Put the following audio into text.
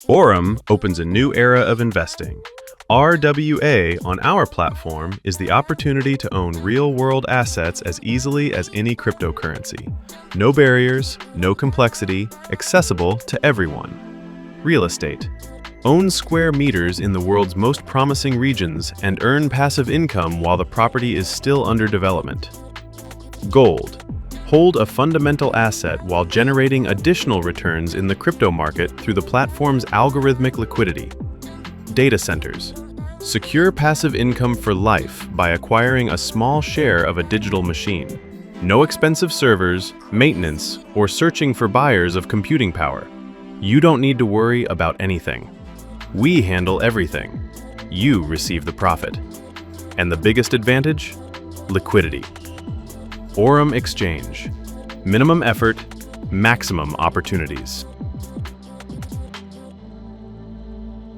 Aurum opens a new era of investing. RWA on our platform is the opportunity to own real-world assets as easily as any cryptocurrency. No barriers, no complexity, accessible to everyone. Real estate. Own square meters in the world's most promising regions and earn passive income while the property is still under development. Gold. Hold a fundamental asset while generating additional returns in the crypto market through the platform's algorithmic liquidity. Data centers. Secure passive income for life by acquiring a small share of a digital machine. No expensive servers, maintenance, or searching for buyers of computing power. You don't need to worry about anything. We handle everything. You receive the profit. And the biggest advantage? Liquidity. Aurum Exchange. Minimum effort, maximum opportunities.